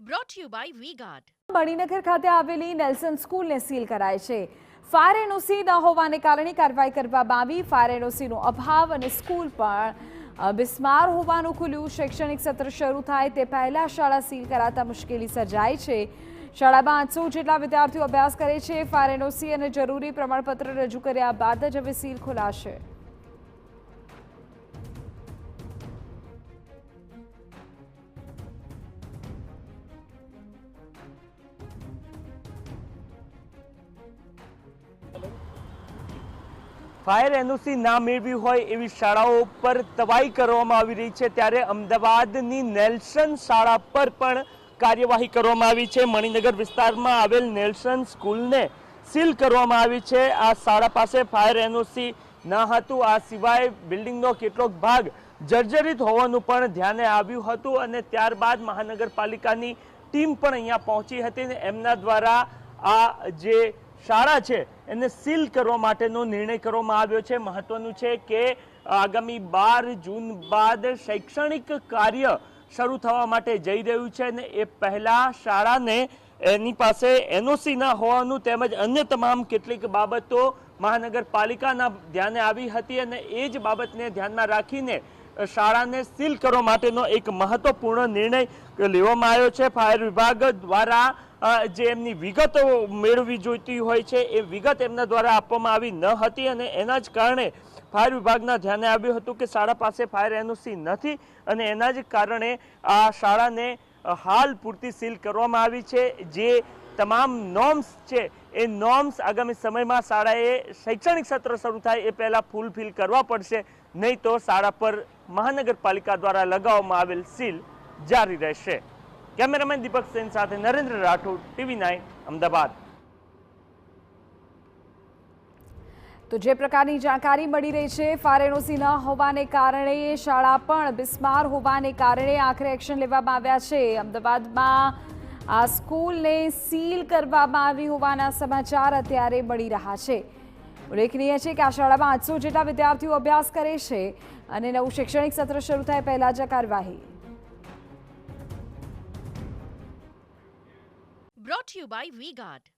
brought to you by V-Guard. Maninagar ખાતે આવેલી Nelson સ્કૂલને seal કરાય છે। ફાયર એનઓસી ન હોવાને કારણે કાર્યવાહી કરવામાં આવી। ફાયર એનઓસીનો અભાવ અને સ્કૂલ પણ બિસ્માર હોવાનું ખુલ્યું। શૈક્ષણિક સત્ર શરૂ થાય તે પહેલા શાળા સીલ કરાતા મુશ્કેલી સર્જાય છે। શાળામાં 800 જેટલા વિદ્યાર્થીઓ અભ્યાસ કરે છે। ફાયર એનઓસી અને જરૂરી પ્રમાણપત્ર રજૂ કર્યા બાદ જ હવે સીલ ખોલાશે। ફાયર એનઓસી ના મેળવી હોય એવી શાળાઓ પર તવાઈ કરવામાં આવી રહી છે, ત્યારે અમદાવાદની નેલ્સન શાળા પર પણ કાર્યવાહી કરવામાં આવી છે। મણિનગર વિસ્તારમાં આવેલ નેલ્સન સ્કૂલને સીલ કરવામાં આવી છે। આ શાળા પાસે ફાયર એનઓસી ન હતું। આ સિવાય બિલ્ડિંગનો કેટલોક ભાગ જર્જરિત હોવાનું પણ ધ્યાને આવ્યું હતું અને ત્યારબાદ મહાનગરપાલિકાની ટીમ પણ અહીંયા પહોંચી હતી અને એમના દ્વારા આ જે શાળા છે એને સીલ કરવા માટેનો નિર્ણય કરવામાં આવ્યો છે। મહત્વનું છે કે આગામી 12 જૂન બાદ શૈક્ષણિક કાર્ય શરૂ થવા માટે જઈ રહ્યું છે અને એ પહેલા શાળાને એની પાસે એનઓસી ના હોવાનું તેમજ અન્ય તમામ કેટલીક બાબતો મહાનગરપાલિકાના ધ્યાને આવી હતી અને એ જ બાબતને ધ્યાનમાં રાખીને શાળાને સીલ કરવા માટેનો એક મહત્વપૂર્ણ નિર્ણય લેવામાં આવ્યો છે। ફાયર વિભાગ દ્વારા જે એમની વિગતો મેળવવી જોઈતી હોય છે એ વિગત એમના દ્વારા આપવામાં આવી ન હતી અને એના જ કારણે ફાયર વિભાગના ધ્યાને આવ્યું હતું કે શાળા પાસે ફાયર એનઓસી નથી અને એના જ કારણે આ શાળાને હાલ પૂરતી સીલ કરવામાં આવી છે। જે તમામ નોર્મ્સ છે એ નોર્મ્સ આગામી સમયમાં શાળાએ શૈક્ષણિક સત્ર શરૂ થાય એ પહેલાં ફૂલફિલ કરવા પડશે, નહીં તો શાળા પર મહાનગરપાલિકા દ્વારા લગાવવામાં આવેલ સીલ જારી રહેશે। કેમેરામેન દીપક સેન સાથે નરેન્દ્ર રાઠોડ, TV9 અમદાવાદ। તો જે પ્રકારની જાણકારી મળી રહી છે, ફાયર એનઓસી ન હોવાને કારણે શાળા પણ બિસ્માર હોવાને કારણે આખરે એક્શન લેવામાં આવ્યા છે। અમદાવાદમાં આ સ્કૂલને સીલ કરવામાં આવી હોવાના સમાચાર અત્યારે મળી રહ્યા છે। ઉલ્લેખનીય છે કે આ શાળામાં 800 જેટલા વિદ્યાર્થીઓ અભ્યાસ કરે છે અને નવું શૈક્ષણિક સત્ર શરૂ થાય પહેલા જ કાર્યવાહી। Brought to you by V-Guard.